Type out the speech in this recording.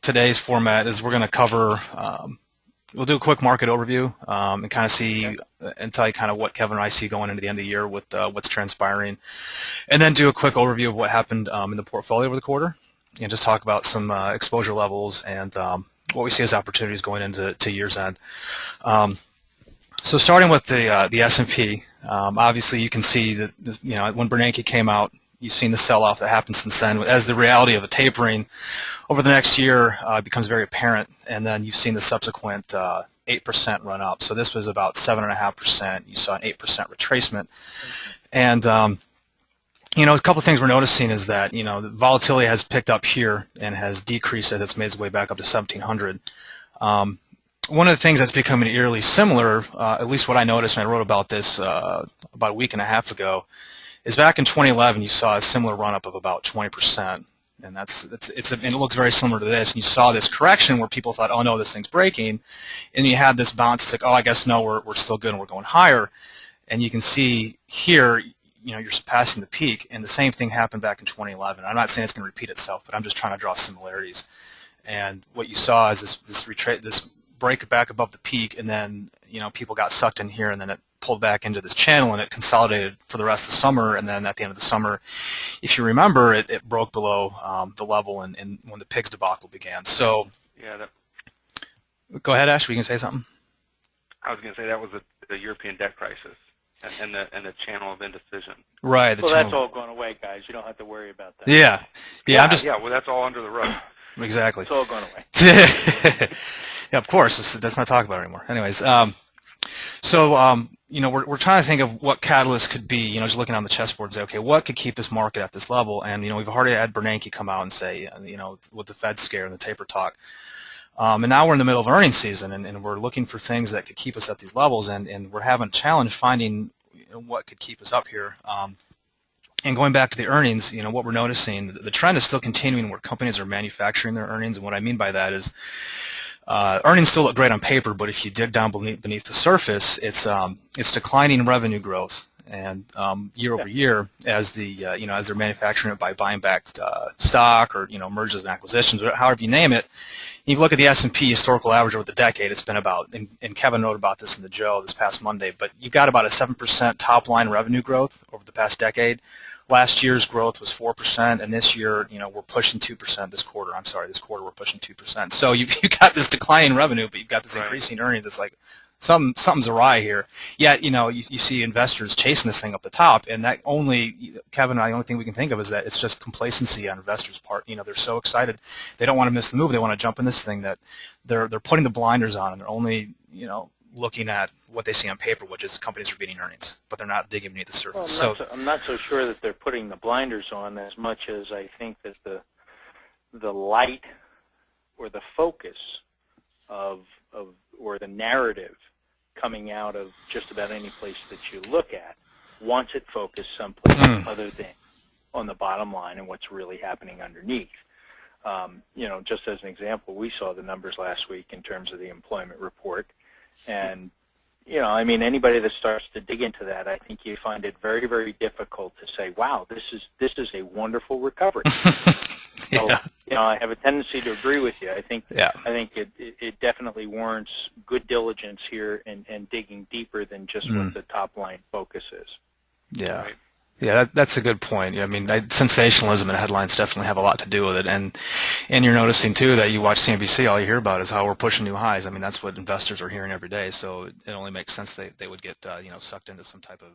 today's format is we're going to cover, we'll do a quick market overview and kind of see and tell you kind of what Kevin and I see going into the end of the year with what's transpiring, and then do a quick overview of what happened in the portfolio over the quarter, and just talk about some exposure levels and what we see as opportunities going into year's end. So starting with the S&P, obviously you can see that when Bernanke came out, you've seen the sell-off that happened since then. As the reality of a tapering over the next year becomes very apparent, and then you've seen the subsequent 8% run up. So this was about 7.5%. You saw an 8% retracement, and a couple of things we're noticing is that the volatility has picked up here and has decreased as it's made its way back up to 1,700. One of the things that's becoming eerily similar, at least what I noticed when I wrote about this about a week and a half ago, is back in 2011 you saw a similar run-up of about 20%, and it looks very similar to this. And you saw this correction where people thought, oh no, this thing's breaking, and you had this bounce. It's like, oh, I guess no, we're still good and we're going higher. And you can see here, you're surpassing the peak, and the same thing happened back in 2011. I'm not saying it's going to repeat itself, but I'm just trying to draw similarities. And what you saw is this break back above the peak, and then people got sucked in here, and then it pulled back into this channel, and it consolidated for the rest of the summer. And then at the end of the summer, if you remember, it broke below the level and when the pigs debacle began. So yeah, go ahead, Ash. We can say something. I was going to say that was the European debt crisis and the channel of indecision. Right. Well, that's all going away, guys. You don't have to worry about that. Yeah. Well, that's all under the rug. Exactly. It's all going away. Yeah, of course. Let's not talk about it anymore. Anyways, so we're trying to think of what catalyst could be. Just looking on the chessboard, say, okay, what could keep this market at this level? And we've already had Bernanke come out and say, with the Fed scare and the taper talk, and now we're in the middle of earnings season, and we're looking for things that could keep us at these levels, and we're having a challenge finding what could keep us up here. And going back to the earnings, what we're noticing, the trend is still continuing where companies are manufacturing their earnings, and what I mean by that is earnings still look great on paper, but if you dig down beneath the surface, it's declining revenue growth, and year over year as as they're manufacturing it by buying back stock or mergers and acquisitions, or however you name it. You look at the S&P historical average over the decade, it's been about, and Kevin wrote about this in the Joe this past Monday, but you got about a 7% top line revenue growth over the past decade. Last year's growth was 4%, and this year, we're pushing 2%. This quarter we're pushing 2%. So you got this declining revenue, but you've got this increasing earnings. It's like something's awry here. Yet, you see investors chasing this thing up the top, and that Kevin, the only thing we can think of is that it's just complacency on investors' part. They're so excited, they don't want to miss the move. They want to jump in this thing that they're putting the blinders on, and they're only looking at what they see on paper, which is companies are beating earnings, but they're not digging beneath the surface. Well, I'm not so sure that they're putting the blinders on as much as I think that the light or the focus or the narrative coming out of just about any place that you look at wants it focused someplace other than on the bottom line and what's really happening underneath. Just as an example, we saw the numbers last week in terms of the employment report. And, anybody that starts to dig into that, I think you find it very, very difficult to say, wow, this is a wonderful recovery. Yeah. So, I have a tendency to agree with you. I think it definitely warrants good diligence here and digging deeper than just what the top line focus is. Yeah. Right. Yeah, that's a good point. Sensationalism and headlines definitely have a lot to do with it, and you're noticing too that you watch CNBC, all you hear about is how we're pushing new highs. That's what investors are hearing every day. So it only makes sense they would get sucked into some type of